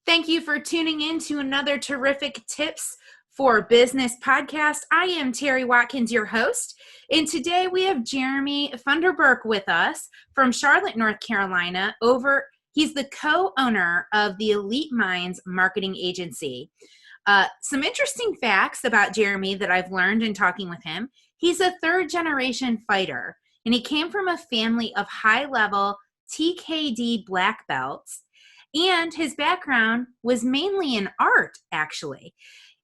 Thank you for tuning in to another terrific Tips for Business podcast. I am Terry Watkins, your host, and today we have Jeremy Funderburk with us from Charlotte, North Carolina. He's the co-owner of the Elite Minds Marketing Agency. Some interesting facts about Jeremy that I've learned in talking with him. He's a third-generation fighter, and he came from a family of high-level TKD black belts. And his background was mainly in art, actually.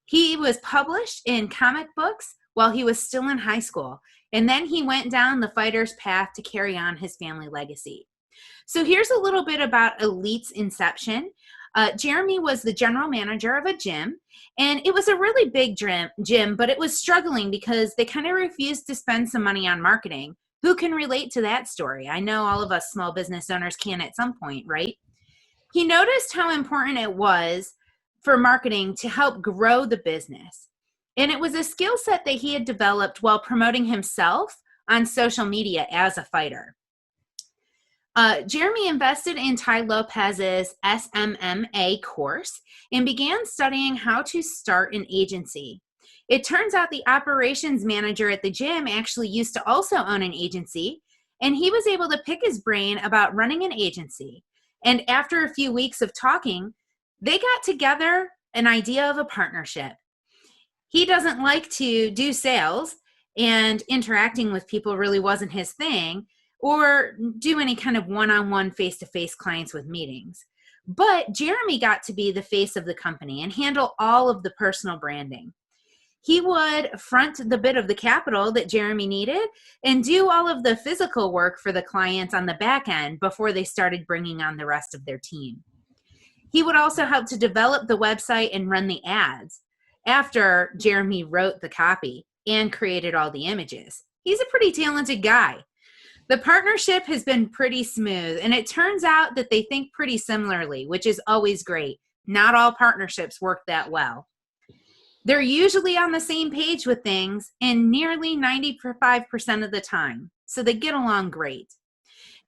He was published in comic books while he was still in high school. And then he went down the fighter's path to carry on his family legacy. So here's a little bit about Elite's inception. Jeremy was the general manager of a gym, and it was a really big gym, but it was struggling because they kind of refused to spend some money on marketing. Who can relate to that story? I know all of us small business owners can at some point, right? He noticed how important it was for marketing to help grow the business. And it was a skill set that he had developed while promoting himself on social media as a fighter. Jeremy invested in Tai Lopez's SMMA course and began studying how to start an agency. It turns out the operations manager at the gym actually used to also own an agency, and he was able to pick his brain about running an agency. And after a few weeks of talking, they got together an idea of a partnership. He doesn't like to do sales, and interacting with people really wasn't his thing, or do any kind of one-on-one face-to-face clients with meetings. But Jeremy got to be the face of the company and handle all of the personal branding. He would front the bit of the capital that Jeremy needed and do all of the physical work for the clients on the back end before they started bringing on the rest of their team. He would also help to develop the website and run the ads after Jeremy wrote the copy and created all the images. He's a pretty talented guy. The partnership has been pretty smooth, and it turns out that they think pretty similarly, which is always great. Not all partnerships work that well. They're usually on the same page with things and nearly 95% of the time, so they get along great.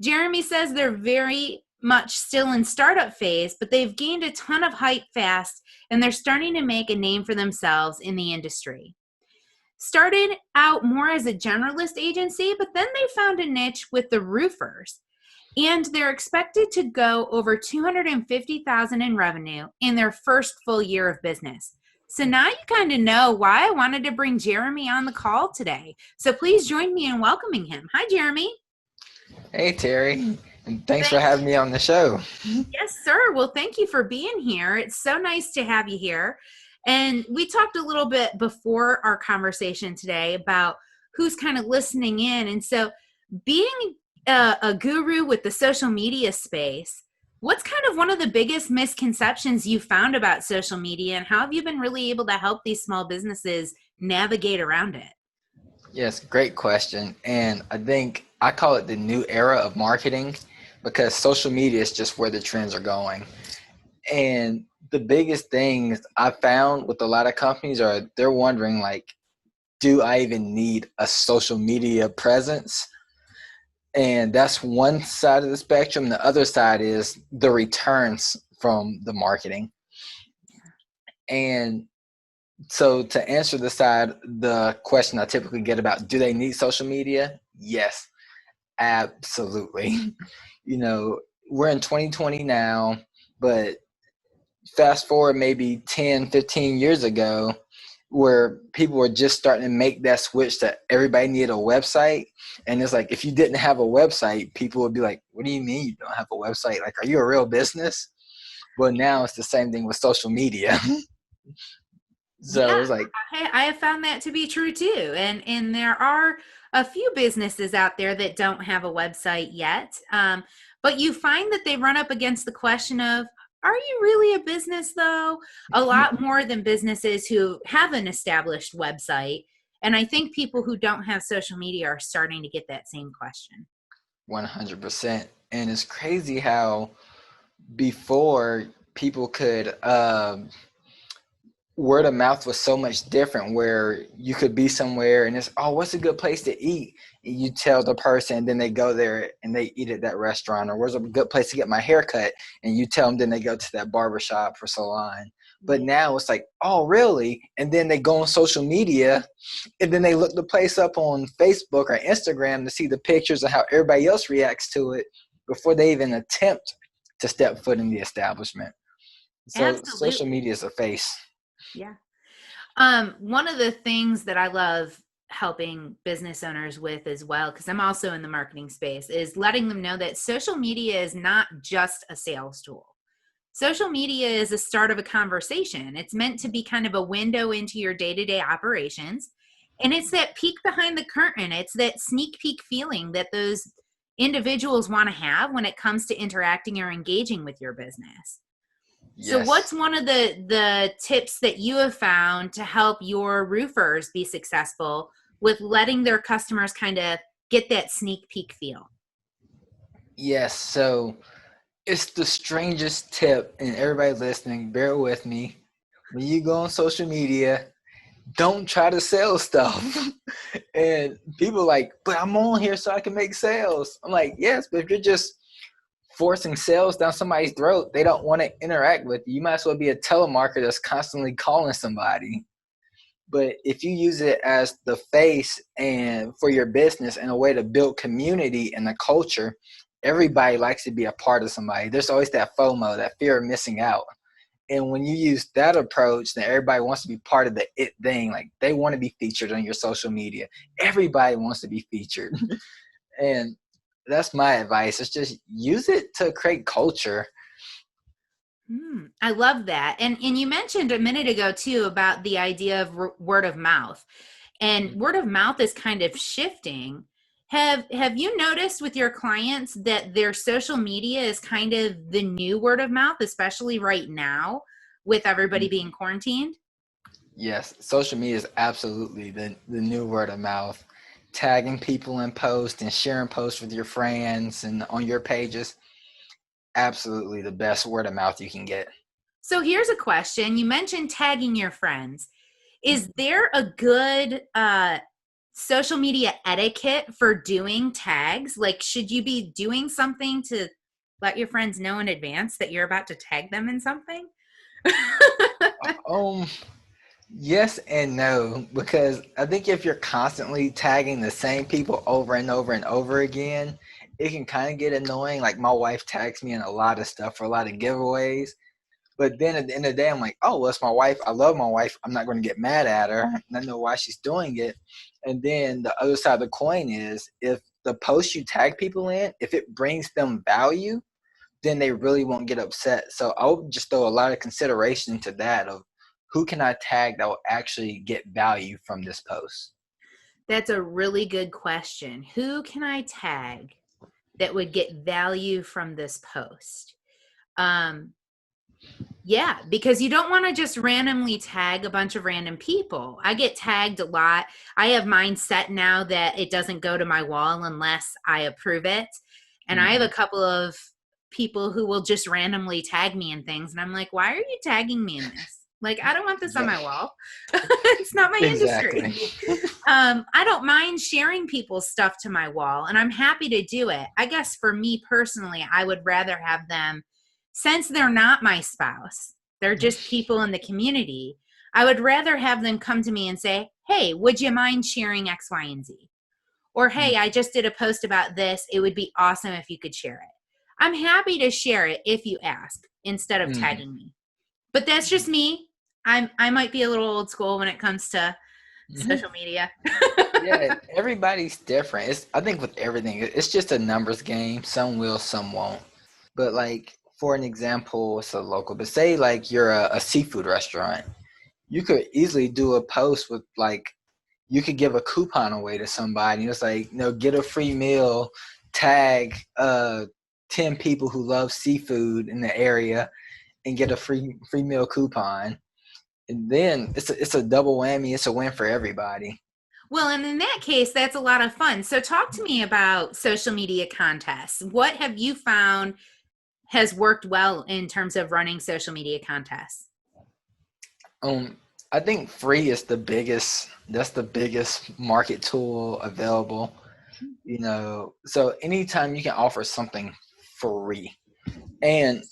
Jeremy says they're very much still in startup phase, but they've gained a ton of hype fast, and they're starting to make a name for themselves in the industry. Started out more as a generalist agency, but then they found a niche with the roofers, and they're expected to go over $250,000 in revenue in their first full year of business. So now you kind of know why I wanted to bring Jeremy on the call today. So please join me in welcoming him. Hi, Jeremy. Hey, Terry, and thanks for having me on the show. Yes, sir. Well, thank you for being here. It's so nice to have you here. And we talked a little bit before our conversation today about who's kind of listening in. And so being a guru with the social media space, what's kind of one of the biggest misconceptions you found about social media, and how have you been really able to help these small businesses navigate around it? Yes, great question. And I think I call it the new era of marketing because social media is just where the trends are going. And the biggest things I found with a lot of companies are they're wondering, like, do I even need a social media presence? And that's one side of the spectrum. The other side is the returns from the marketing. And so to answer the question I typically get about, do they need social media? Yes, absolutely. We're in 2020 now, but fast forward maybe 10, 15 years ago, where people were just starting to make that switch that everybody needed a website. And it's like, if you didn't have a website, people would be like, what do you mean you don't have a website? Like, are you a real business? Well, now it's the same thing with social media. So yeah, it's like, I have found that to be true too. And there are a few businesses out there that don't have a website yet. But you find that they run up against the question of, are you really a business though? A lot more than businesses who have an established website. And I think people who don't have social media are starting to get that same question. 100%. And it's crazy how before people could word of mouth was so much different, where you could be somewhere and it's, oh, what's a good place to eat? And you tell the person, and then they go there and they eat at that restaurant. Or where's a good place to get my hair cut? And you tell them, then they go to that barbershop or salon. But Yeah. now it's like, oh, really? And then they go on social media, and then they look the place up on Facebook or Instagram to see the pictures of how everybody else reacts to it before they even attempt to step foot in the establishment. So social Absolutely. media is a face. Yeah. One of the things that I love helping business owners with as well, because I'm also in the marketing space, is letting them know that social media is not just a sales tool. Social media is a start of a conversation. It's meant to be kind of a window into your day-to-day operations. And it's that peek behind the curtain. It's that sneak peek feeling that those individuals want to have when it comes to interacting or engaging with your business. So what's Yes. one of the tips that you have found to help your roofers be successful with letting their customers kind of get that sneak peek feel? Yes. So it's the strangest tip, and everybody listening, bear with me. When you go on social media, don't try to sell stuff. And people are like, but I'm on here so I can make sales. I'm like, yes, but if you're just forcing sales down somebody's throat, they don't want to interact with you. You might as well be a telemarketer that's constantly calling somebody. But if you use it as the face and for your business and a way to build community and a culture, everybody likes to be a part of somebody. There's always that FOMO, that fear of missing out. And when you use that approach, then everybody wants to be part of the it thing. Like, they want to be featured on your social media. Everybody wants to be featured. And that's my advice. It's just use it to create culture. I love that. And you mentioned a minute ago too about the idea of word of mouth. And word of mouth is kind of shifting. Have you noticed with your clients that their social media is kind of the new word of mouth, especially right now with everybody being quarantined? Yes, social media is absolutely the new word of mouth. Tagging people in posts and sharing posts with your friends and on your pages, absolutely the best word of mouth you can get. So here's a question. You mentioned tagging your friends. Is there a good social media etiquette for doing tags? Like, should you be doing something to let your friends know in advance that you're about to tag them in something? Um, yes and no, because I think if you're constantly tagging the same people over and over and over again, it can kind of get annoying. Like, my wife tags me in a lot of stuff for a lot of giveaways. But then at the end of the day, I'm like, oh, well, it's my wife. I love my wife. I'm not going to get mad at her. And I know why she's doing it. And then the other side of the coin is, if the post you tag people in, if it brings them value, then they really won't get upset. So I would just throw a lot of consideration into that, of who can I tag that will actually get value from this post. That's a really good question. Who can I tag that would get value from this post? Um, Yeah, because you don't want to just randomly tag a bunch of random people. I get tagged a lot. I have mine set now that it doesn't go to my wall unless I approve it. And I have a Mm-hmm. couple of people who will just randomly tag me in things. And I'm like, why are you tagging me in this? Like, I don't want this on Yep. my wall. It's not my Exactly. industry. I don't mind sharing people's stuff to my wall, and I'm happy to do it. I guess for me personally, I would rather have them, since they're not my spouse, they're just people in the community. I would rather have them come to me and say, hey, would you mind sharing X, Y, and Z? Or, hey, I just did a post about this. It would be awesome if you could share it. I'm happy to share it if you ask instead of Mm-hmm. tagging me. But that's just me. I might be a little old school when it comes to social media. Yeah, everybody's different. I think with everything, it's just a numbers game. Some will, some won't. But like, for an example, it's a local, but say like you're a seafood restaurant, you could easily do a post with like, you could give a coupon away to somebody. It's like, get a free meal, tag 10 people who love seafood in the area, and get a free meal coupon. And then it's a double whammy. It's a win for everybody. Well, and in that case, that's a lot of fun. So, talk to me about social media contests. What have you found has worked well in terms of running social media contests? I think free is the biggest, that's the biggest market tool available, you know. So anytime you can offer something free, and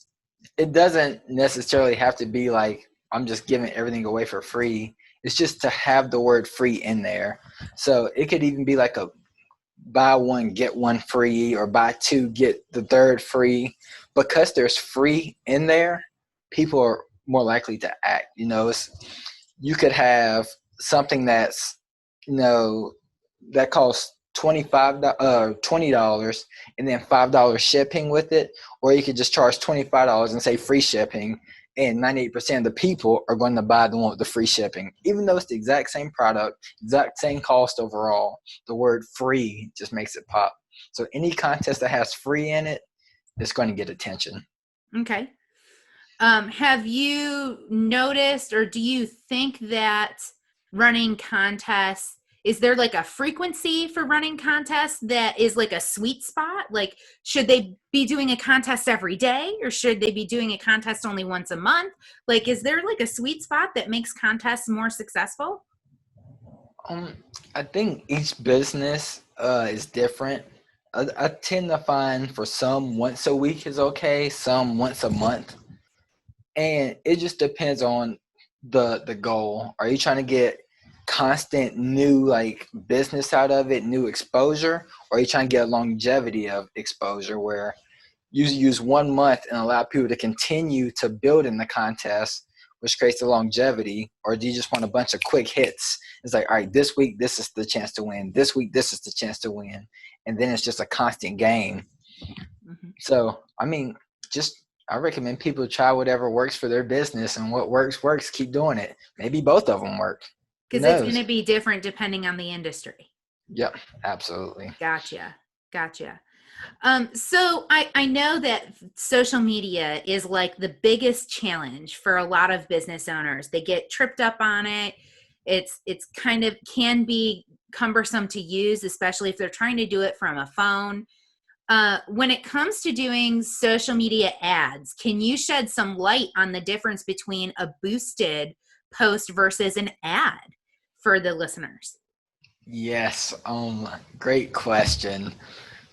it doesn't necessarily have to be like I'm just giving everything away for free. It's just to have the word free in there. So it could even be like a buy one get one free, or buy two get the third free. Because there's free in there, people are more likely to act. You know, you could have something that's, you know, that costs $20 and then $5 shipping with it, or you could just charge $25 and say free shipping, and 98% of the people are going to buy the one with the free shipping, even though it's the exact same product, exact same cost overall. The word free just makes it pop. So any contest that has free in it is going to get attention. Okay. Have you noticed, or do you think that running contests, is there like a frequency for running contests that is like a sweet spot? Like, should they be doing a contest every day, or should they be doing a contest only once a month? Like, is there like a sweet spot that makes contests more successful? Um, I think each business is different. I tend to find for some once a week is okay, some once a month, and it just depends on the goal. Are you trying to get constant new like business out of it, new exposure, or are you trying to get longevity of exposure where you use 1 month and allow people to continue to build in the contest, which creates the longevity? Or do you just want a bunch of quick hits? It's like, all right, this week this is the chance to win, this week this is the chance to win, and then it's just a constant game. Mhm. So I mean, just I recommend people try whatever works for their business, and what works, keep doing it. Maybe both of them work. Who Because it's going knows? to be different depending on the industry. Yep, absolutely. Gotcha. Gotcha. So I know that social media is like the biggest challenge for a lot of business owners. They get tripped up on it. It's kind of can be cumbersome to use, especially if they're trying to do it from a phone. When it comes to doing social media ads, can you shed some light on the difference between a boosted post versus an ad for the listeners? Yes, great question.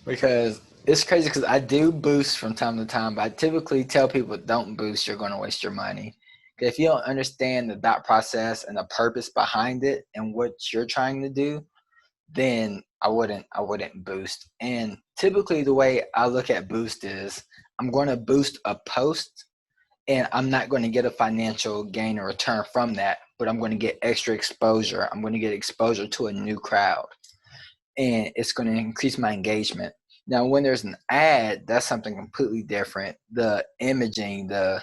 Because it's crazy, because I do boost from time to time, but I typically tell people don't boost, you're going to waste your money. If you don't understand the thought process and the purpose behind it and what you're trying to do, then I wouldn't boost. And typically the way I look at boost is I'm going to boost a post, and I'm not going to get a financial gain or return from that, but I'm going to get extra exposure. I'm going to get exposure to a new crowd, and it's going to increase my engagement. Now, when there's an ad, that's something completely different. The imaging, the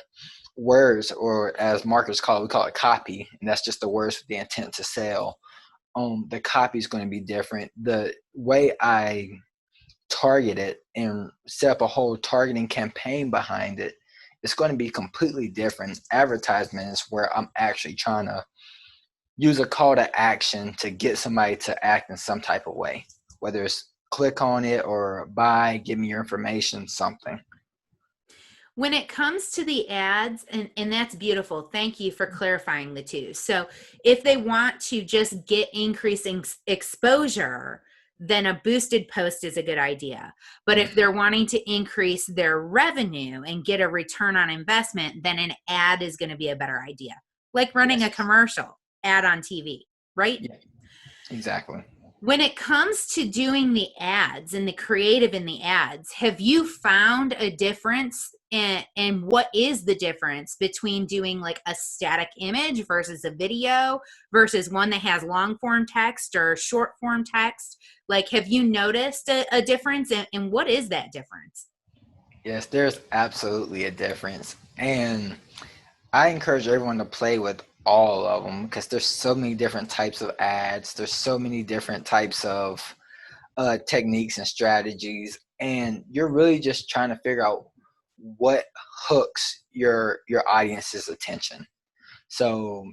words, or as marketers call it, we call it copy, and that's just the words with the intent to sell. The copy is going to be different. The way I target it and set up a whole targeting campaign behind it, it's going to be completely different. Advertisement is where I'm actually trying to use a call to action to get somebody to act in some type of way, whether it's click on it or buy, give me your information, something. When it comes to the ads, and that's beautiful. Thank you for clarifying the two. So if they want to just get increasing exposure, then a boosted post is a good idea. But if they're wanting to increase their revenue and get a return on investment, then an ad is going to be a better idea. Like running a Yes. commercial ad on TV, right? Yeah, exactly. When it comes to doing the ads and the creative in the ads, have you found a difference and what is the difference between doing like a static image versus a video versus one that has long form text or short form text? Like, have you noticed a difference, and what is that difference? Yes, there's absolutely a difference. And I encourage everyone to play with all of them, because there's so many different types of ads. There's so many different types of techniques and strategies, and you're really just trying to figure out what hooks your audience's attention. So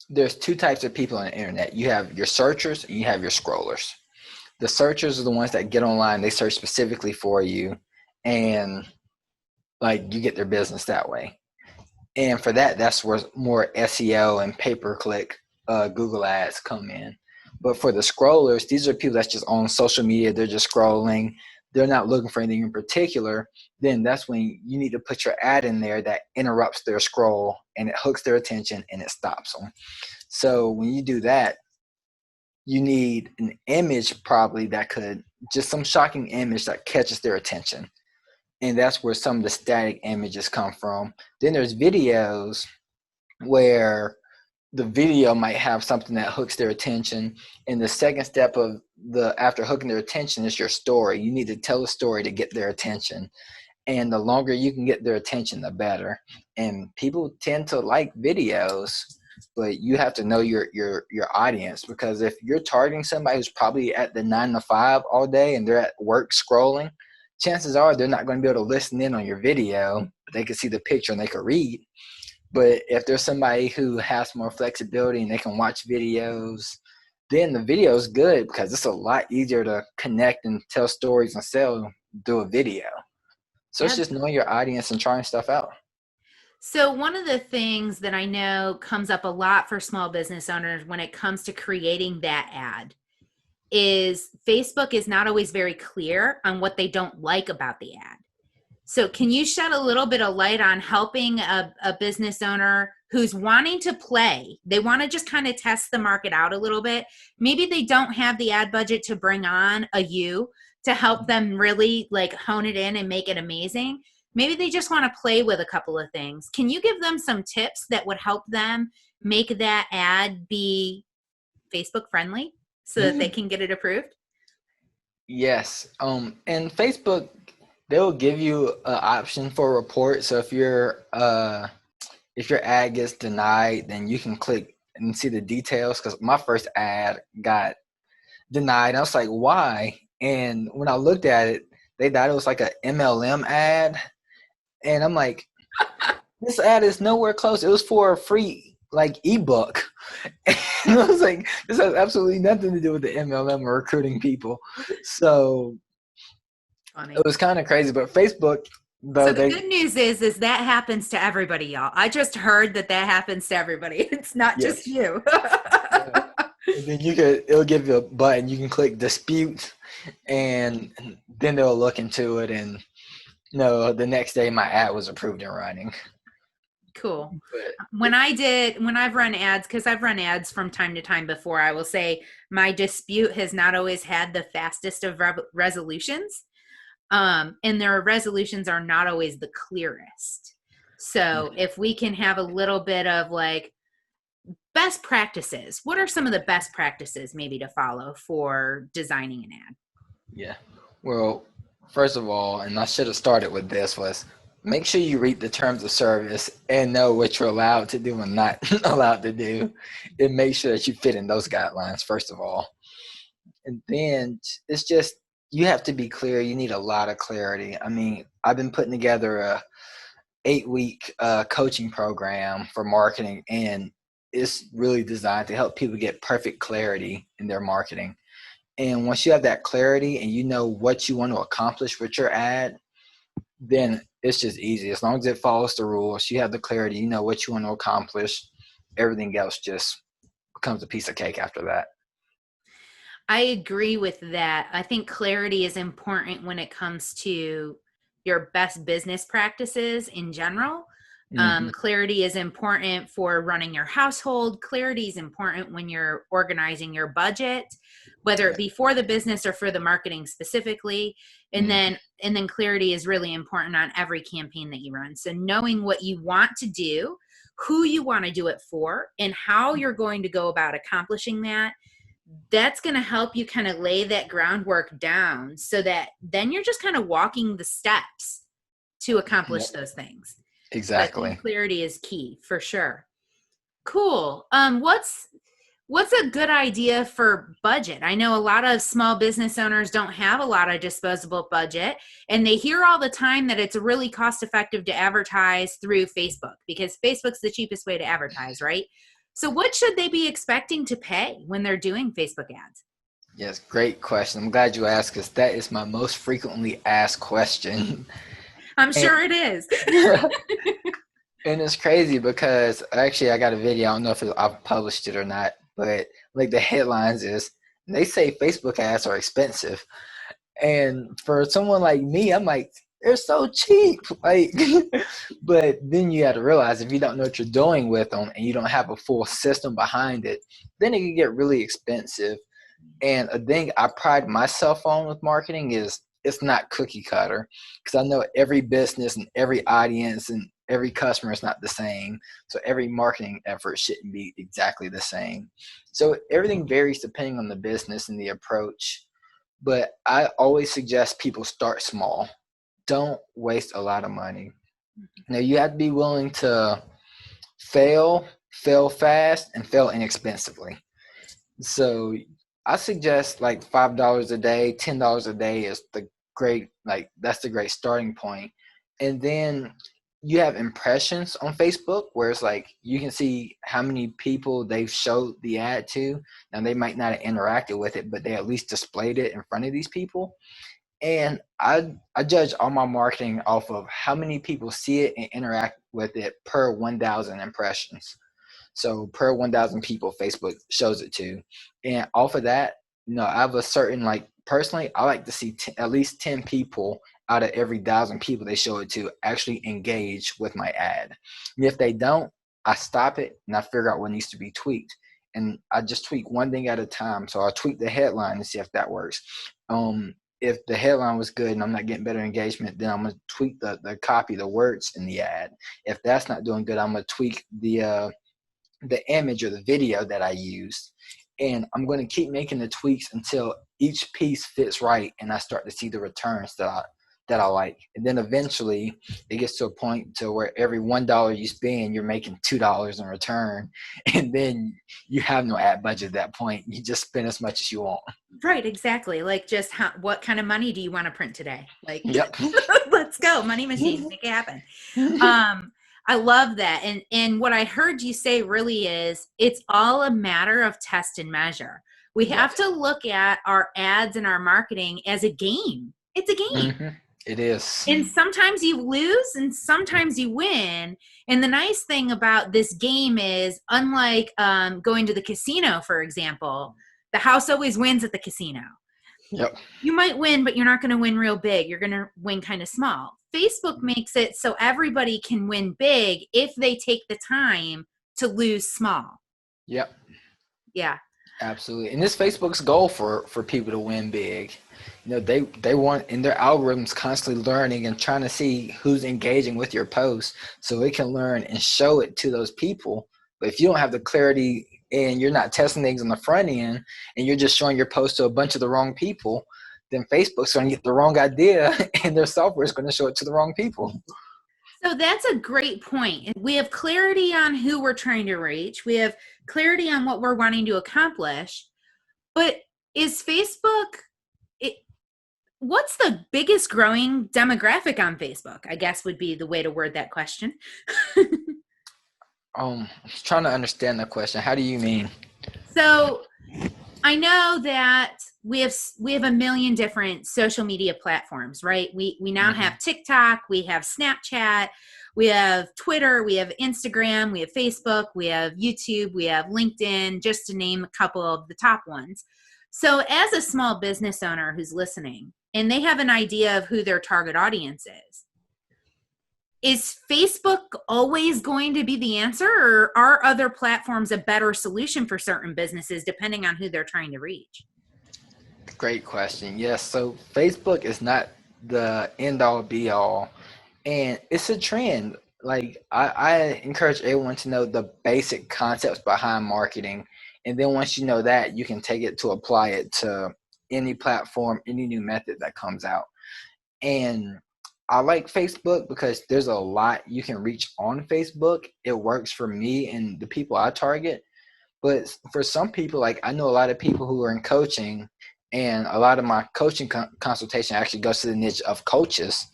there's two types of people on the internet. You have your searchers and you have your scrollers. The searchers are the ones that get online, they search specifically for you, and like you get their business that way. And for that, that's where more SEO and pay-per-click Google ads come in. But for the scrollers, these are people that's just on social media. They're just scrolling. They're not looking for anything in particular. Then that's when you need to put your ad in there that interrupts their scroll and it hooks their attention and it stops them. So when you do that, you need an image probably that could, just some shocking image that catches their attention. And that's where some of the static images come from. Then there's videos where the video might have something that hooks their attention. And the second step of after hooking their attention is your story. You need to tell a story to get their attention. And the longer you can get their attention, the better. And people tend to like videos, but you have to know your audience, because if you're targeting somebody who's probably at the 9 to 5 all day and they're at work scrolling, chances are they're not going to be able to listen in on your video, but they can see the picture and they can read. But if there's somebody who has more flexibility and they can watch videos, then the video is good because it's a lot easier to connect and tell stories and sell through a video. So it's just knowing your audience and trying stuff out. So one of the things that I know comes up a lot for small business owners when it comes to creating that ad is Facebook is not always very clear on what they don't like about the ad. So can you shed a little bit of light on helping a business owner who's wanting to play? They want to just kind of test the market out a little bit. Maybe they don't have the ad budget to bring on a you to help them really like hone it in and make it amazing. Maybe they just want to play with a couple of things. Can you give them some tips that would help them make that ad be Facebook friendly so that they can get it approved? Yes. And Facebook, they'll give you an option for a report. So if your ad gets denied, then you can click and see the details. Because my first ad got denied. I was like, why? And when I looked at it, they thought it was like a MLM ad. And I'm like, this ad is nowhere close. It was for a free like ebook. And I was like, this has absolutely nothing to do with the MLM or recruiting people. So funny. It was kind of crazy. But Facebook, so the good news is that happens to everybody, y'all. I just heard that happens to everybody. It's not just you. Yeah. And then it'll give you a button. You can click dispute, and then they'll look into it. And the next day my ad was approved and running. Cool. When I've run ads, because I've run ads from time to time before, I will say my dispute has not always had the fastest of resolutions. And their resolutions are not always the clearest. So if we can have a little bit of like best practices, what are some of the best practices maybe to follow for designing an ad? Yeah. Well, first of all, and I should have started with this, was make sure you read the terms of service and know what you're allowed to do and not allowed to do, and make sure that you fit in those guidelines, first of all. And then it's just, you have to be clear. You need a lot of clarity. I mean, I've been putting together a 8-week coaching program for marketing, and it's really designed to help people get perfect clarity in their marketing. And once you have that clarity and you know what you want to accomplish with your ad, then it's just easy. As long as it follows the rules, you have the clarity, you know what you want to accomplish. Everything else just becomes a piece of cake after that. I agree with that. I think clarity is important when it comes to your best business practices in general. Clarity is important for running your household. Clarity is important when you're organizing your budget, whether it be for the business or for the marketing specifically. And then clarity is really important on every campaign that you run. So knowing what you want to do, who you want to do it for, and how you're going to go about accomplishing that, that's going to help you kind of lay that groundwork down so that then you're just kind of walking the steps to accomplish those things. Exactly. Clarity is key for sure. Cool. What's a good idea for budget? I know a lot of small business owners don't have a lot of disposable budget, and they hear all the time that it's really cost effective to advertise through Facebook because Facebook's the cheapest way to advertise, right? So what should they be expecting to pay when they're doing Facebook ads? Yes, great question. I'm glad you asked, because that is my most frequently asked question. I'm sure it is. And it's crazy because actually I got a video. I don't know if I've published it or not, but like the headlines is they say Facebook ads are expensive. And for someone like me, I'm like, they're so cheap. Like, but then you got to realize if you don't know what you're doing with them and you don't have a full system behind it, then it can get really expensive. And a thing I pride myself on with marketing is it's not cookie cutter, because I know every business and every audience and every customer is not the same. So every marketing effort shouldn't be exactly the same. So everything varies depending on the business and the approach. But I always suggest people start small. Don't waste a lot of money. Now you have to be willing to fail fast, and fail inexpensively. So I suggest like $5 a day, $10 a day is the great, like that's the great starting point. And then you have impressions on Facebook where it's like you can see how many people they've showed the ad to. Now they might not have interacted with it, but they at least displayed it in front of these people. And I judge all my marketing off of how many people see it and interact with it per 1,000 impressions. So per 1,000 people, Facebook shows it to. And off of that, I have a certain, like, personally, I like to see at least 10 people out of every 1,000 people they show it to actually engage with my ad. And if they don't, I stop it and I figure out what needs to be tweaked. And I just tweak one thing at a time. So I'll tweak the headline and see if that works. If the headline was good and I'm not getting better engagement, then I'm going to tweak the copy, the words in the ad. If that's not doing good, I'm going to tweak the image or the video that I used. And I'm going to keep making the tweaks until each piece fits right and I start to see the returns that I like. And then eventually it gets to a point to where every $1 you spend, you're making $2 in return. And then you have no ad budget at that point. You just spend as much as you want. Right, exactly. Like just what kind of money do you want to print today? Like, yep. Let's go. Money machine, make it happen. I love that. And what I heard you say really is it's all a matter of test and measure. We have to look at our ads and our marketing as a game. It's a game. Mm-hmm. It is. And sometimes you lose and sometimes you win. And the nice thing about this game is, unlike going to the casino, for example, the house always wins at the casino. Yep. You might win, but you're not going to win real big. You're going to win kind of small. Facebook makes it so everybody can win big if they take the time to lose small. Yep. Yeah. Absolutely. And this Facebook's goal for people to win big. They want, in their algorithms, constantly learning and trying to see who's engaging with your post so it can learn and show it to those people. But if you don't have the clarity and you're not testing things on the front end and you're just showing your post to a bunch of the wrong people, then Facebook's going to get the wrong idea and their software is going to show it to the wrong people. So that's a great point. We have clarity on who we're trying to reach. We have clarity on what we're wanting to accomplish. But is Facebook, what's the biggest growing demographic on Facebook? I guess would be the way to word that question. I'm trying to understand the question. How do you mean? So I know that we have a million different social media platforms, right? We now have TikTok, we have Snapchat, we have Twitter, we have Instagram, we have Facebook, we have YouTube, we have LinkedIn, just to name a couple of the top ones. So as a small business owner who's listening and they have an idea of who their target audience is Facebook always going to be the answer, or are other platforms a better solution for certain businesses depending on who they're trying to reach? Great question. Yes. So Facebook is not the end all be all, and it's a trend. Like I encourage everyone to know the basic concepts behind marketing. And then once you know that, you can take it to apply it to any platform, any new method that comes out. And I like Facebook because there's a lot you can reach on Facebook. It works for me and the people I target. But for some people, like I know a lot of people who are in coaching, and a lot of my coaching consultation actually goes to the niche of coaches.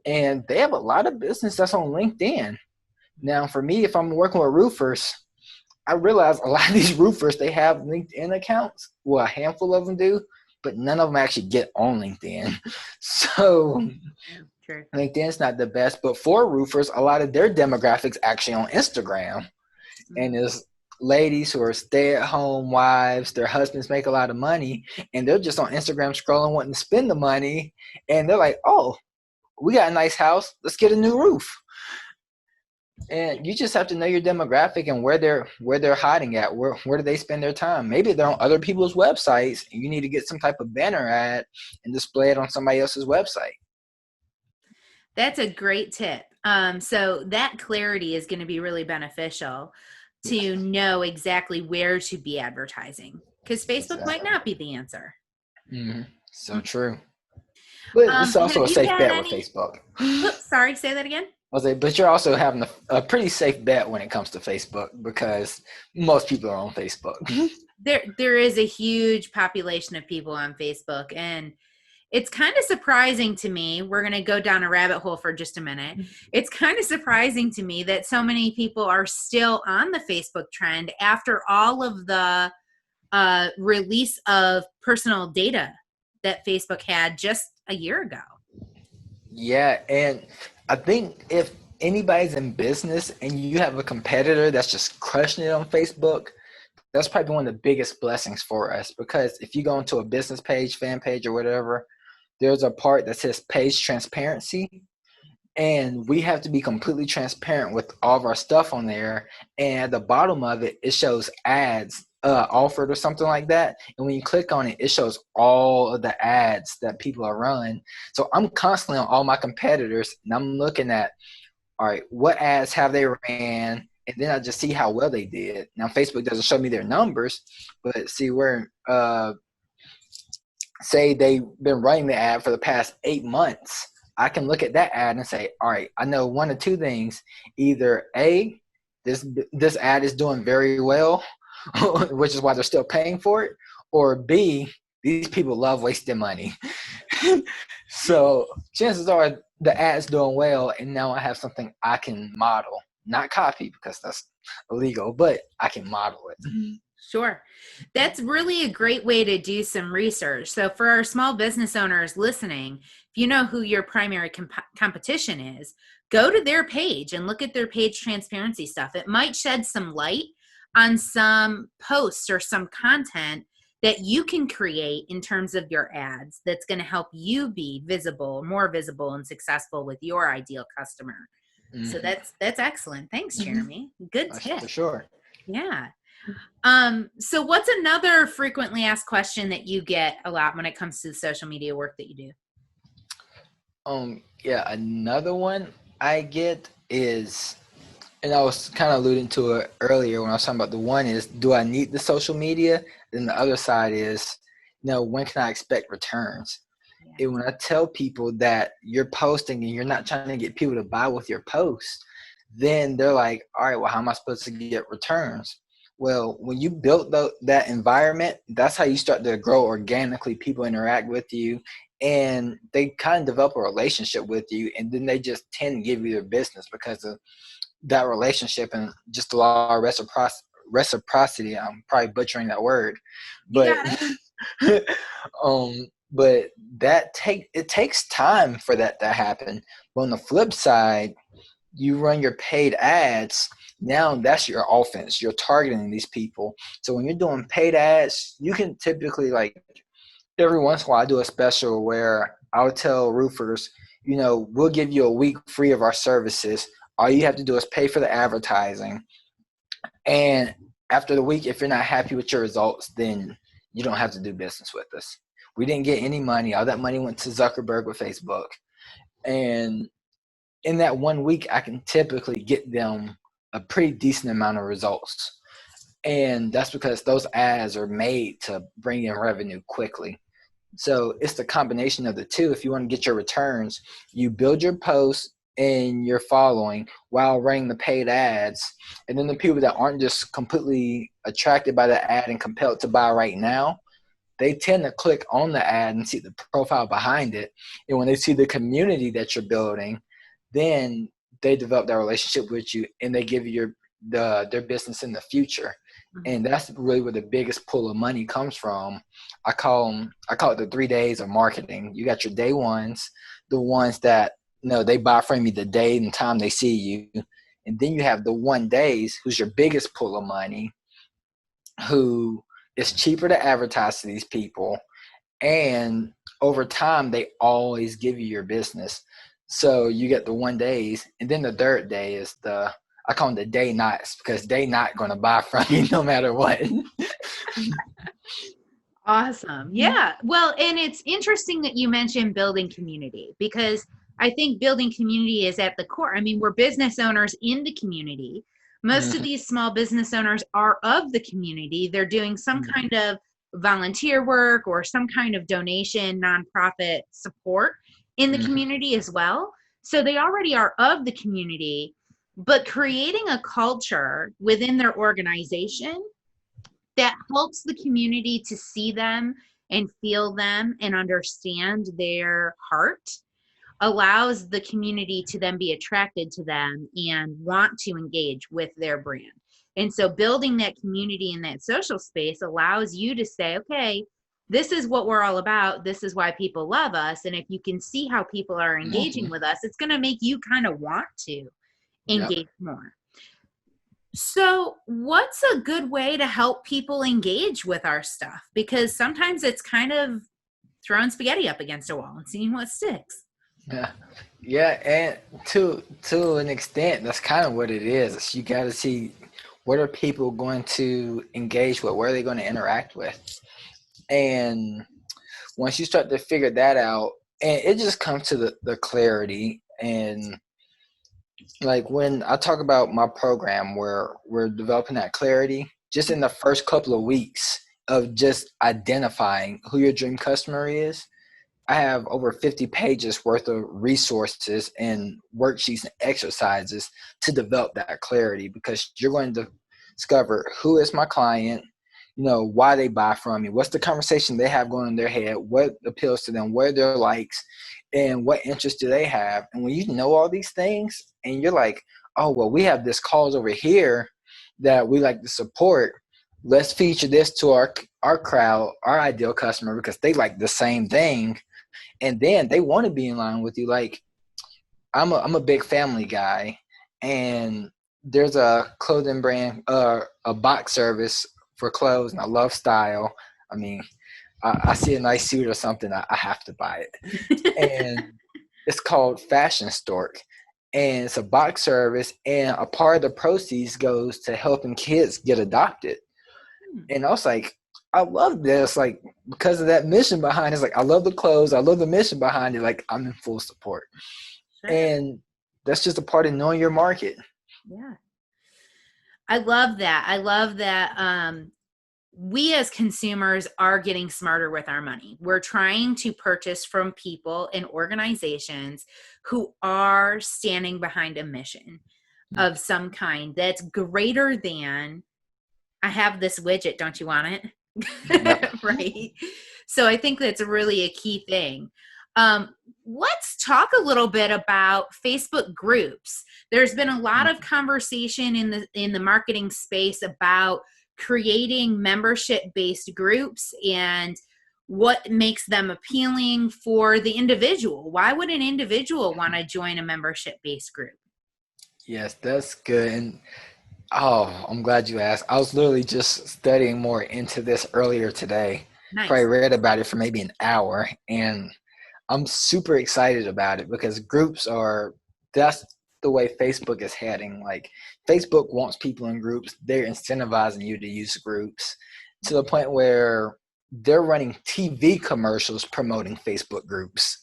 And they have a lot of business that's on LinkedIn. Now, for me, if I'm working with roofers, I realize a lot of these roofers, they have LinkedIn accounts. Well, a handful of them do, but none of them actually get on LinkedIn. So Sure. LinkedIn's not the best, but for roofers, a lot of their demographics actually on Instagram. And there's ladies who are stay-at-home wives, their husbands make a lot of money, and they're just on Instagram scrolling, wanting to spend the money, and they're like, oh, we got a nice house, let's get a new roof. And you just have to know your demographic and where they're hiding at. Where do they spend their time? Maybe they're on other people's websites, and you need to get some type of banner ad and display it on somebody else's website. That's a great tip. So that clarity is going to be really beneficial to know exactly where to be advertising, because Facebook might not be the answer. So true. But it's also a safe bet with Facebook. Oops, sorry, say that again. But you're also having a pretty safe bet when it comes to Facebook, because most people are on Facebook. There is a huge population of people on Facebook, and it's kind of surprising to me. We're going to go down a rabbit hole for just a minute. It's kind of surprising to me that so many people are still on the Facebook trend after all of the release of personal data that Facebook had just a year ago. Yeah, and I think if anybody's in business and you have a competitor that's just crushing it on Facebook, that's probably one of the biggest blessings for us, because if you go into a business page, fan page, or whatever, there's a part that says page transparency, and we have to be completely transparent with all of our stuff on there. And at the bottom of it, it shows ads offered or something like that. And when you click on it, it shows all of the ads that people are running. So I'm constantly on all my competitors, and I'm looking at, all right, what ads have they ran? And then I just see how well they did. Now, Facebook doesn't show me their numbers, but see, where say they've been running the ad for the past 8 months, I can look at that ad and say, all right, I know one of two things. Either A, this ad is doing very well, which is why they're still paying for it, or B, these people love wasting money. So chances are the ad's doing well, and now I have something I can model. Not copy, because that's illegal, but I can model it. Sure. That's really a great way to do some research. So for our small business owners listening, if you know who your primary competition is, go to their page and look at their page transparency stuff. It might shed some light on some posts or some content that you can create in terms of your ads that's going to help you be visible, more visible and successful with your ideal customer. So that's excellent. Thanks, Jeremy. Good tip. For sure. Yeah. So what's another frequently asked question that you get a lot when it comes to the social media work that you do? Yeah, another one I get is, and I was kind of alluding to it earlier when I was talking about, the one is, do I need the social media? Then the other side is, when can I expect returns? Yeah. And when I tell people that you're posting and you're not trying to get people to buy with your posts, then they're like, all right, well, how am I supposed to get returns? Well, when you build that environment, that's how you start to grow organically. People interact with you, and they kind of develop a relationship with you, and then they just tend to give you their business because of that relationship and just a lot of reciprocity. I'm probably butchering that word, but but it takes time for that to happen. But on the flip side, you run your paid ads. Now that's your offense. You're targeting these people. So when you're doing paid ads, you can typically, like, every once in a while I do a special where I'll tell roofers, we'll give you a week free of our services. All you have to do is pay for the advertising. And after the week, if you're not happy with your results, then you don't have to do business with us. We didn't get any money. All that money went to Zuckerberg with Facebook. And in that 1 week, I can typically get them a pretty decent amount of results. And that's because those ads are made to bring in revenue quickly. So it's the combination of the two. If you want to get your returns, you build your posts and your following while running the paid ads. And then the people that aren't just completely attracted by the ad and compelled to buy right now, they tend to click on the ad and see the profile behind it. And when they see the community that you're building, then they develop that relationship with you, and they give you their business in the future. And that's really where the biggest pool of money comes from. I call it the 3 days of marketing. You got your day ones, the ones that No, they buy from you the day and time they see you. And then you have the 1 days, who's your biggest pool of money, who is cheaper to advertise to these people. And over time, they always give you your business. So you get the 1 days. And then the third day is I call them the day nots, because they not going to buy from you no matter what. Awesome. Yeah. Well, and it's interesting that you mentioned building community, because I think building community is at the core. I mean, we're business owners in the community. Most of these small business owners are of the community. They're doing some kind of volunteer work or some kind of donation, nonprofit support in the community as well. So they already are of the community, but creating a culture within their organization that helps the community to see them and feel them and understand their heart allows the community to then be attracted to them and want to engage with their brand. And so building that community in that social space allows you to say, okay, this is what we're all about. This is why people love us. And if you can see how people are engaging with us, it's going to make you kind of want to engage more. So what's a good way to help people engage with our stuff? Because sometimes it's kind of throwing spaghetti up against a wall and seeing what sticks. Yeah, and to an extent, that's kind of what it is. You got to see, what are people going to engage with? Where are they going to interact with? And once you start to figure that out, and it just comes to the clarity. And like when I talk about my program where we're developing that clarity, just in the first couple of weeks of just identifying who your dream customer is, I have over 50 pages worth of resources and worksheets and exercises to develop that clarity, because you're going to discover who is my client, why they buy from me, what's the conversation they have going in their head, what appeals to them, what are their likes, and what interests do they have. And when you know all these things and you're like, oh, well, we have this cause over here that we like to support. Let's feature this to our crowd, our ideal customer, because they like the same thing. And then they want to be in line with you. Like I'm a big family guy, and there's a clothing brand, a box service for clothes, and I love style. I mean, I see a nice suit or something, I have to buy it. And it's called Fashion Stork. And it's a box service, and a part of the proceeds goes to helping kids get adopted. And I was like, I love this, like, because of that mission behind it. It's like, I love the clothes, I love the mission behind it. Like, I'm in full support. Sure. And that's just a part of knowing your market. Yeah. I love that. I love that we as consumers are getting smarter with our money. We're trying to purchase from people and organizations who are standing behind a mission of some kind that's greater than, I have this widget, don't you want it? Right. So I think that's really a key thing. Let's talk a little bit about Facebook groups. There's been a lot of conversation in the marketing space about creating membership-based groups and what makes them appealing for the individual. Why would an individual want to join a membership-based group? Yes, that's good. And I'm glad you asked. I was literally just studying more into this earlier today. Nice. Probably read about it for maybe an hour, and I'm super excited about it because that's the way Facebook is heading. Like, Facebook wants people in groups. They're incentivizing you to use groups to the point where they're running TV commercials promoting Facebook groups.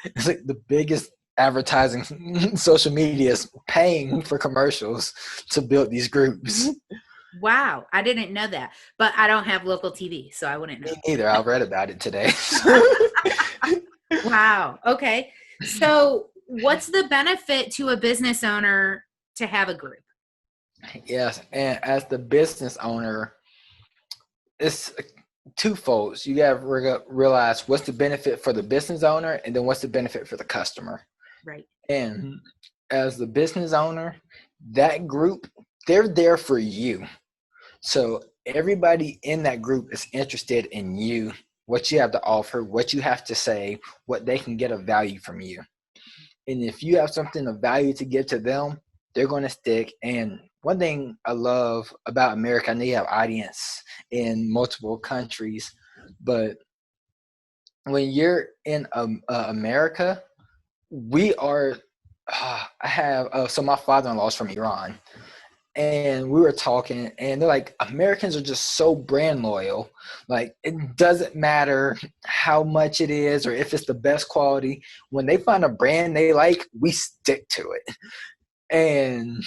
It's like the biggest advertising social media is paying for commercials to build these groups. Wow, I didn't know that, but I don't have local TV, so I wouldn't know. Me neither. I read about it today. Wow. Okay. So what's the benefit to a business owner to have a group? Yes, and as the business owner, it's twofold. You got to realize what's the benefit for the business owner, and then what's the benefit for the customer. Right. And as the business owner, that group, they're there for you. So everybody in that group is interested in you, what you have to offer, what you have to say, what they can get of value from you. And if you have something of value to give to them, they're going to stick. And one thing I love about America, I know you have audience in multiple countries, but when you're in America, we are, I have, so my father-in-law is from Iran, and we were talking, and they're like, Americans are just so brand loyal. Like, it doesn't matter how much it is or if it's the best quality. When they find a brand they like, we stick to it. And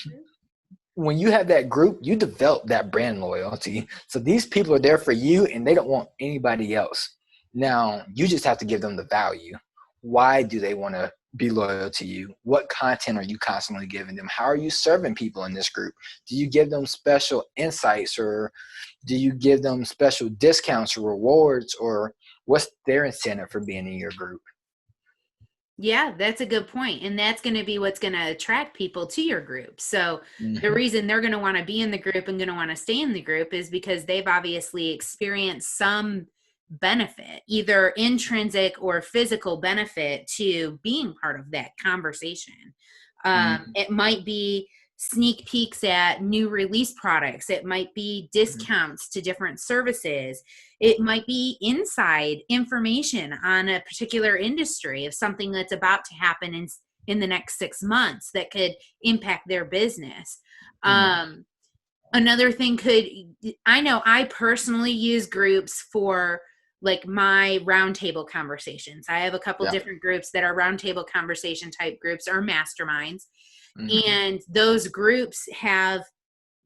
when you have that group, you develop that brand loyalty. So these people are there for you, and they don't want anybody else. Now, you just have to give them the value. Why do they want to be loyal to you? What content are you constantly giving them? How are you serving people in this group? Do you give them special insights, or do you give them special discounts or rewards, or what's their incentive for being in your group? Yeah, that's a good point. And that's going to be what's going to attract people to your group. So the Mm-hmm. reason they're going to want to be in the group and going to want to stay in the group is because they've obviously experienced some benefit, either intrinsic or physical benefit to being part of that conversation. Mm-hmm. It might be sneak peeks at new release products. It might be discounts to different services. It might be inside information on a particular industry of something that's about to happen in the next 6 months that could impact their business. Mm-hmm. Another thing I know I personally use groups for like my roundtable conversations. I have a couple Yeah. different groups that are roundtable conversation type groups or masterminds. Mm-hmm. And those groups have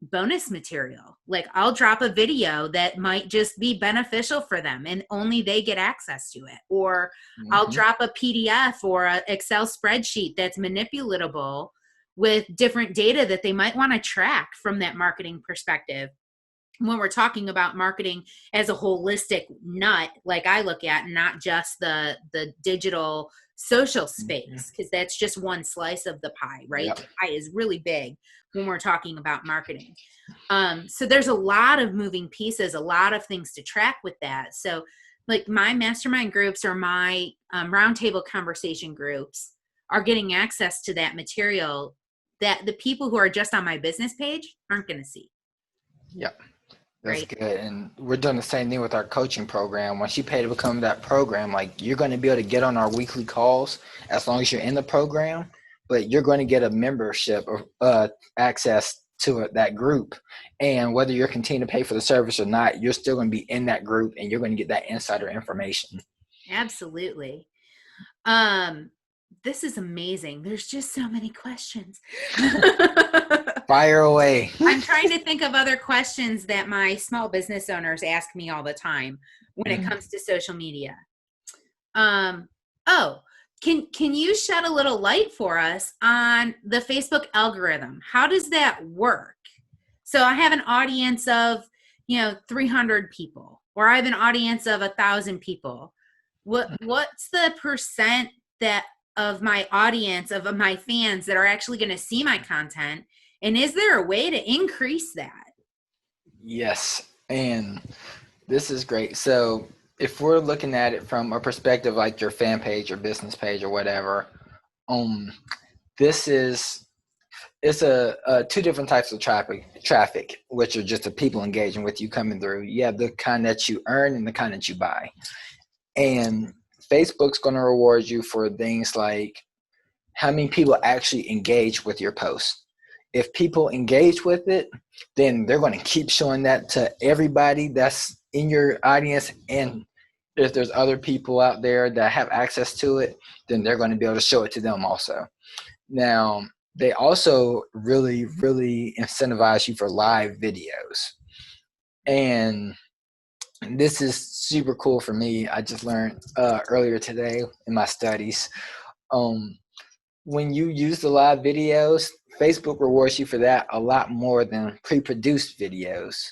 bonus material. Like I'll drop a video that might just be beneficial for them and only they get access to it. Or I'll Mm-hmm. drop a PDF or an Excel spreadsheet that's manipulatable with different data that they might want to track from that marketing perspective. When we're talking about marketing as a holistic nut, like I look at, not just the digital social Mm-hmm. space, because that's just one slice of the pie, right? Yeah. The pie is really big when we're talking about marketing. So there's a lot of moving pieces, a lot of things to track with that. So like my mastermind groups or my roundtable conversation groups are getting access to that material that the people who are just on my business page aren't going to see, Yeah. That's right? good. And we're doing the same thing with our coaching program. Once you pay to become that program, like you're going to be able to get on our weekly calls as long as you're in the program, but you're going to get a membership or access to that group. And whether you're continuing to pay for the service or not, you're still going to be in that group and you're going to get that insider information. Absolutely. This is amazing. There's just so many questions. Fire away. I'm trying to think of other questions that my small business owners ask me all the time when it comes to social media. Um, oh, can you shed a little light for us on the Facebook algorithm? How does that work? So I have an audience of, 300 people, or I have an audience of 1,000 people. What's the percent that of my audience, of my fans that are actually going to see my content? And is there a way to increase that? Yes. And this is great. So if we're looking at it from a perspective like your fan page or business page or whatever, um, this is it's a two different types of traffic, which are just the people engaging with you coming through. You have the kind that you earn and the kind that you buy. And Facebook's going to reward you for things like how many people actually engage with your post. If people engage with it, then they're going to keep showing that to everybody that's in your audience. And if there's other people out there that have access to it, then they're going to be able to show it to them also. Now, they also really, really incentivize you for live videos. And this is super cool for me. I just learned earlier today in my studies. When you use the live videos, Facebook rewards you for that a lot more than pre-produced videos.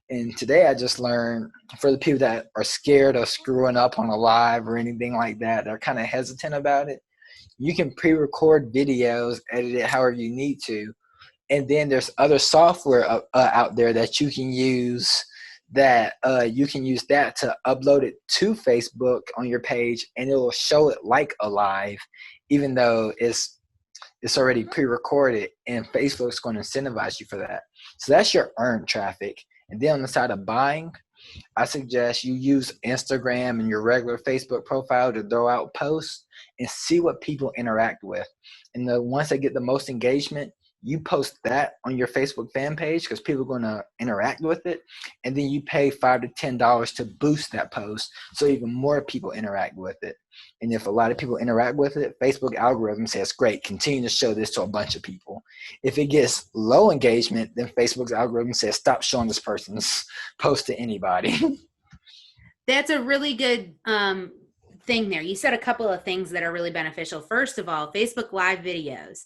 And today I just learned, for the people that are scared of screwing up on a live or anything like that, they're kind of hesitant about it. You can pre-record videos, edit it however you need to. And then there's other software out there that you can use that to upload it to Facebook on your page, and it will show it like a live. even though it's already pre-recorded, and Facebook's going to incentivize you for that. So that's your earned traffic. And then on the side of buying, I suggest you use Instagram and your regular Facebook profile to throw out posts and see what people interact with. And the ones that get the most engagement, you post that on your Facebook fan page because people are going to interact with it. And then you pay $5 to $10 to boost that post so even more people interact with it. And if a lot of people interact with it, Facebook algorithm says, great, continue to show this to a bunch of people. If it gets low engagement, then Facebook's algorithm says, stop showing this person's post to anybody. That's a really good thing there. You said a couple of things that are really beneficial. First of all, Facebook Live videos.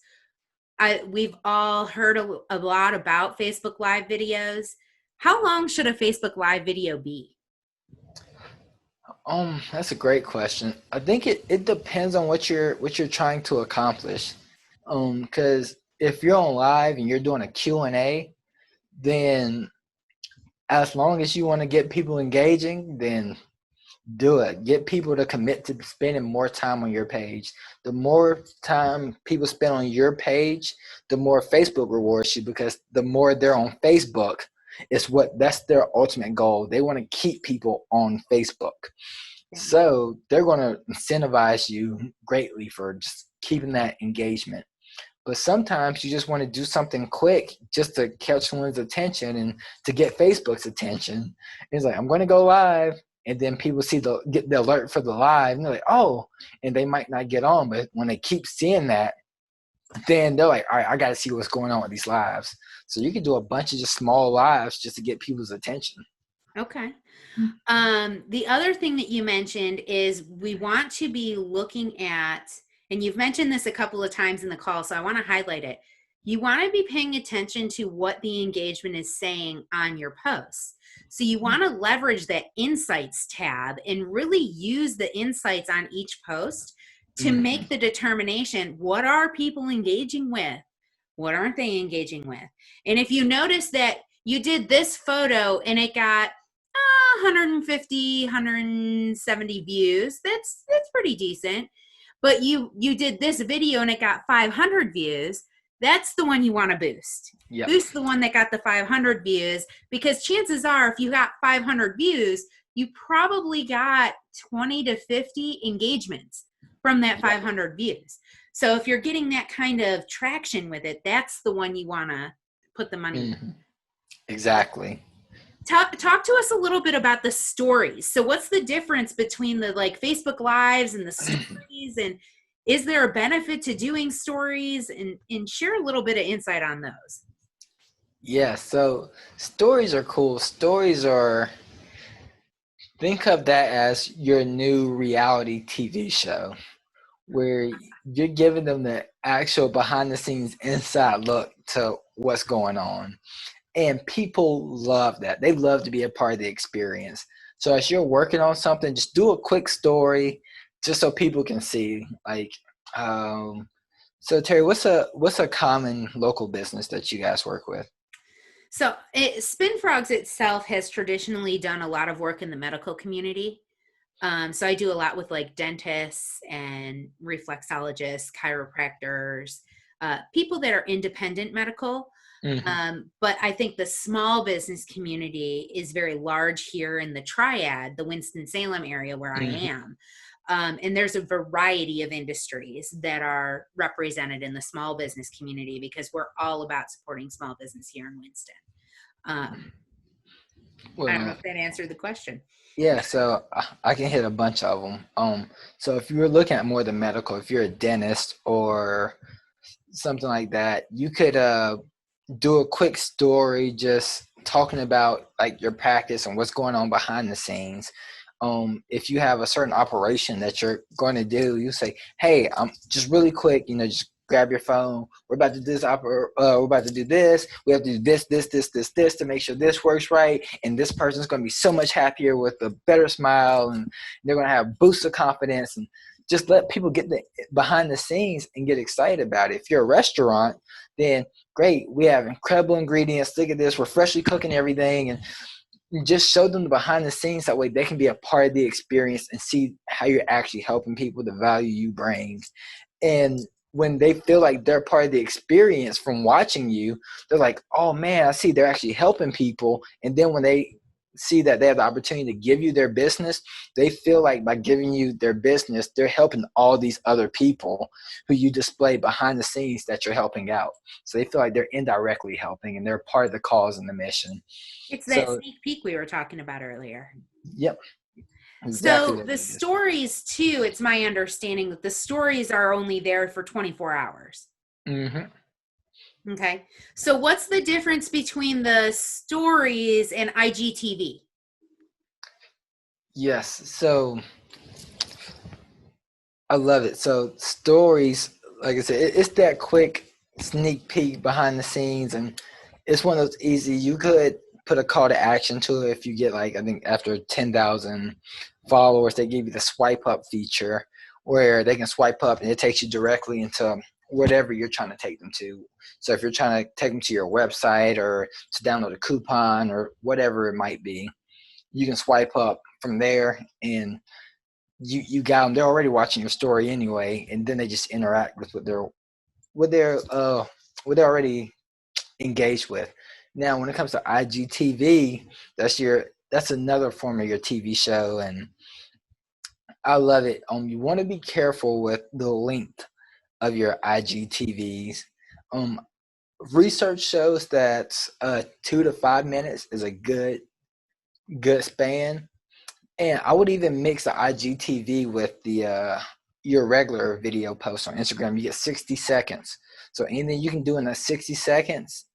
We've all heard a lot about Facebook Live videos. How long should a Facebook Live video be? That's a great question. I think it depends on what you're trying to accomplish. Because if you're on live and you're doing a Q&A, then as long as you want to get people engaging, then do it. Get people to commit to spending more time on your page. The more time people spend on your page, the more Facebook rewards you, because the more they're on Facebook, that's their ultimate goal. They want to keep people on Facebook. So they're going to incentivize you greatly for just keeping that engagement. But sometimes you just want to do something quick just to catch someone's attention and to get Facebook's attention. It's like, I'm going to go live. And then people get the alert for the live, and they're like, oh, and they might not get on. But when they keep seeing that, then they're like, all right, I got to see what's going on with these lives. So you can do a bunch of just small lives just to get people's attention. Okay. The other thing that you mentioned is we want to be looking at, and you've mentioned this a couple of times in the call, so I want to highlight it. You want to be paying attention to what the engagement is saying on your posts. So you want to leverage that insights tab and really use the insights on each post to make the determination, what are people engaging with? What aren't they engaging with? And if you notice that you did this photo and it got 150, 170 views, that's pretty decent. But you did this video and it got 500 views, that's the one you want to boost. Yep. Boost the one that got the 500 views, because chances are if you got 500 views, you probably got 20 to 50 engagements from that 500 views. So if you're getting that kind of traction with it, that's the one you want to put the money in. Exactly. Talk to us a little bit about the stories. So what's the difference between the Facebook Lives and the stories, and is there a benefit to doing stories, and share a little bit of insight on those? Yeah, so stories are cool. Think of that as your new reality TV show, where you're giving them the actual behind the scenes inside look to what's going on. And people love that. They love to be a part of the experience. So as you're working on something, just do a quick story just so people can see. So Terry, what's a common local business that you guys work with? So SpinFrogs itself has traditionally done a lot of work in the medical community. So I do a lot with dentists and reflexologists, chiropractors, people that are independent medical. But I think the small business community is very large here in the Triad, the Winston-Salem area where I am. And there's a variety of industries that are represented in the small business community, because we're all about supporting small business here in Winston. I don't know if that answered the question. Yeah, so I can hit a bunch of them. So if you're looking at more the medical, if you're a dentist or something like that, you could do a quick story just talking about your practice and what's going on behind the scenes. If you have a certain operation that you're going to do, you say, hey, just really quick, just grab your phone. We're about to do this. We're about to do this. We have to do this to make sure this works right. And this person's going to be so much happier with a better smile, and they're going to have boosts of confidence, and just let people get behind the scenes and get excited about it. If you're a restaurant, then great. We have incredible ingredients. Look at this. We're freshly cooking everything, and you just show them the behind the scenes. That way they can be a part of the experience and see how you're actually helping people, the value you bring. And when they feel like they're part of the experience from watching you, they're like, oh man, I see they're actually helping people. And then when they see that they have the opportunity to give you their business, they feel like by giving you their business, they're helping all these other people who you display behind the scenes that you're helping out. So they feel like they're indirectly helping and they're part of the cause and the mission. It's that So, sneak peek we were talking about earlier. yep, exactly So what the it is. stories too, it's my understanding that the stories are only there for 24 hours. Hmm. Okay. So what's the difference between the stories and IGTV? Yes. So I love it. So stories, like I said, it's that quick sneak peek behind the scenes, and it's one of those easy. You could put a call to action to it if you get like I think after 10,000 followers, they give you the swipe up feature where they can swipe up and it takes you directly into whatever you're trying to take them to. So if you're trying to take them to your website or to download a coupon or whatever it might be, you can swipe up from there and you got them. They're already watching your story anyway, and then they just interact with what they're uh what they're already engaged with. Now, when it comes to IGTV, that's another form of your TV show, and I love it. You want to be careful with the length of your IGTVs. Um, Research shows that 2 to 5 minutes is a good span. And I would even mix the IGTV with the your regular video post on Instagram. You get 60 seconds. So anything you can do in the 60 seconds,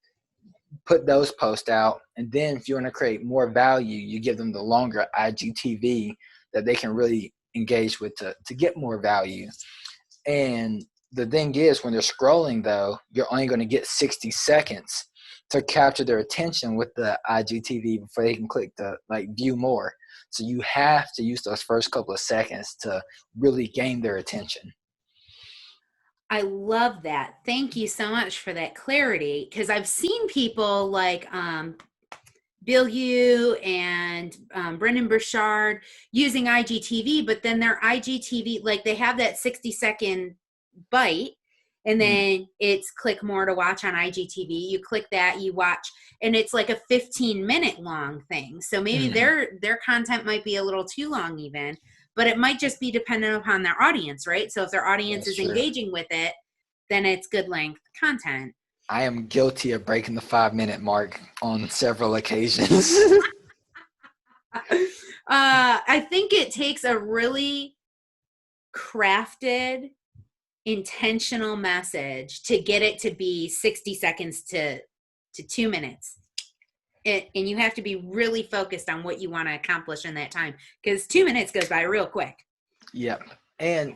put those posts out. And then if you want to create more value, you give them the longer IGTV that they can really engage with to get more value. And the thing is, when they're scrolling, though, you're only going to get 60 seconds to capture their attention with the IGTV before they can click to like view more. So you have to use those first couple of seconds to really gain their attention. I love that. Thank you so much for that clarity because I've seen people like Bill Yu and Brendan Burchard using IGTV, but then their IGTV, like they have that 60-second bite and Mm, then it's click more to watch on IGTV. You click that, you watch, and it's like a 15-minute long thing. So maybe mhm. their content might be a little too long even, but it might just be dependent upon their audience, right? So if their audience That's is true. engaging with it, then it's good length content. I am guilty of breaking the 5 minute mark on several occasions. I think it takes a really crafted, intentional message to get it to be 60 seconds to 2 minutes. And you have to be really focused on what you want to accomplish in that time because 2 minutes goes by real quick. Yep. And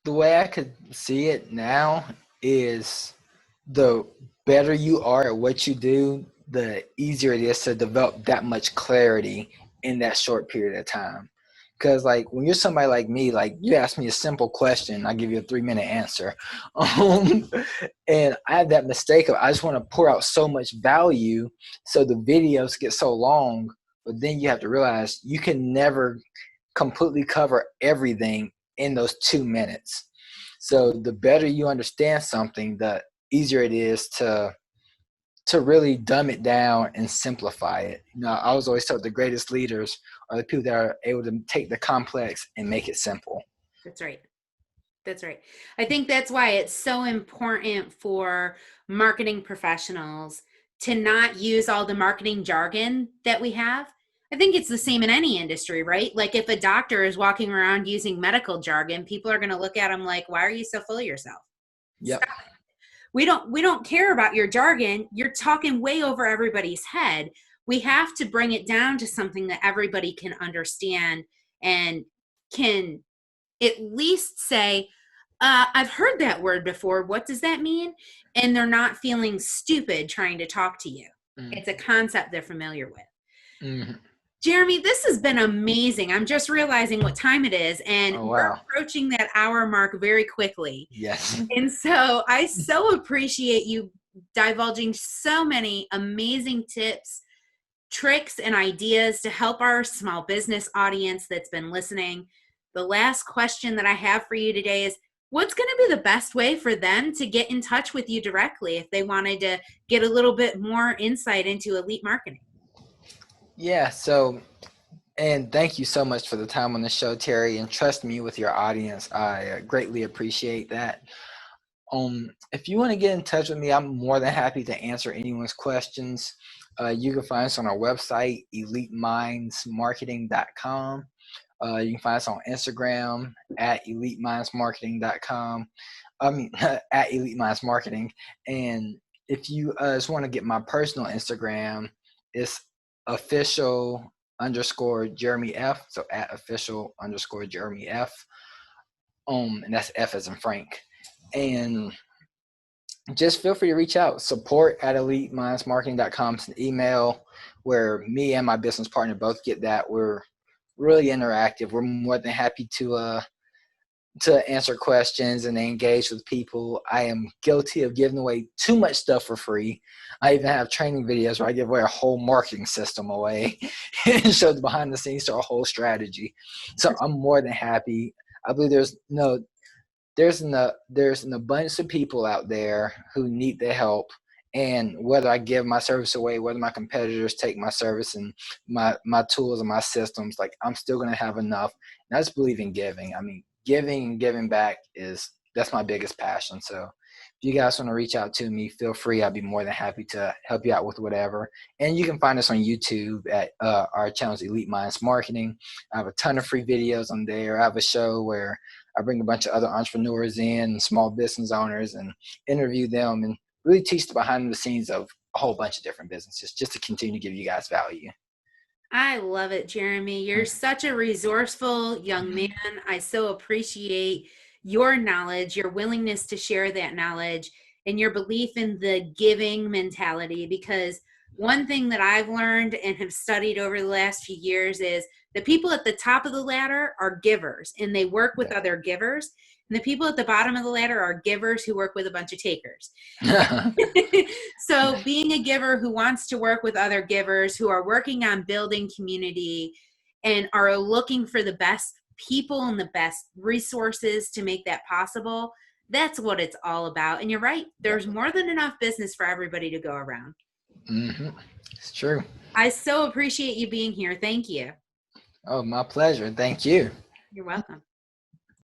the way I could see it now is the better you are at what you do, the easier it is to develop that much clarity in that short period of time. Because like when you're somebody like me, like you ask me a simple question, I give you a 3 minute answer, um, and I have that mistake of I just want to pour out so much value, so the videos get so long. But then you have to realize you can never completely cover everything in those 2 minutes. So the better you understand something, the easier it is to really dumb it down and simplify it. I was always told the greatest leaders are the people that are able to take the complex and make it simple. That's right. That's right. I think that's why it's so important for marketing professionals to not use all the marketing jargon that we have. I think it's the same in any industry, right? Like if a doctor is walking around using medical jargon, people are going to look at him like, "Why are you so full of yourself?" Yep. We don't care about your jargon. You're talking way over everybody's head. We have to bring it down to something that everybody can understand and can at least say, I've heard that word before. What does that mean? And they're not feeling stupid trying to talk to you. It's a Mm-hmm. concept they're familiar with. Mm-hmm. Jeremy, this has been amazing. I'm just realizing what time it is, and Oh we're wow. approaching that hour mark very quickly. Yes. And so I so appreciate you divulging so many amazing tips, tricks, and ideas to help our small business audience that's been listening. The last question that I have for you today is What's going to be the best way for them to get in touch with you directly if they wanted to get a little bit more insight into elite marketing? Yeah, so, and thank you so much for the time on the show, Terry, and trust me with your audience. I greatly appreciate that. If you want to get in touch with me, I'm more than happy to answer anyone's questions. You can find us on our website, elitemindsmarketing.com. You can find us on Instagram at elitemindsmarketing.com. I mean, at elitemindsmarketing. And if you just want to get my personal Instagram, it's official underscore Jeremy F. So at official underscore Jeremy F. And that's F as in Frank. And just feel free to reach out. Support at elitemindsmarketing.com. It's an email where me and my business partner both get that. We're really interactive. We're more than happy to answer questions and engage with people. I am guilty of giving away too much stuff for free. I even have training videos where I give away a whole marketing system away and show the behind the scenes to our whole strategy. So I'm more than happy. I believe there's an abundance of people out there who need the help, and whether I give my service away, whether my competitors take my service and my tools and my systems, like I'm still going to have enough. And I just believe in giving. I mean, giving and giving back that's my biggest passion. So if you guys want to reach out to me, feel free. I'd be more than happy to help you out with whatever. And you can find us on YouTube at our channel's Elite Minds Marketing. I have a ton of free videos on there. I have a show where I bring a bunch of other entrepreneurs in, small business owners, and interview them and really teach the behind the scenes of a whole bunch of different businesses just to continue to give you guys value. I love it, Jeremy. You're such a resourceful young man. I so appreciate your knowledge, your willingness to share that knowledge, and your belief in the giving mentality. Because one thing that I've learned and have studied over the last few years is the people at the top of the ladder are givers and they work with other givers. And the people at the bottom of the ladder are givers who work with a bunch of takers. So being a giver who wants to work with other givers who are working on building community and are looking for the best people and the best resources to make that possible, that's what it's all about. And you're right, there's more than enough business for everybody to go around. Mm-hmm. It's true. I so appreciate you being here. Thank you. Oh, my pleasure. Thank you. You're welcome.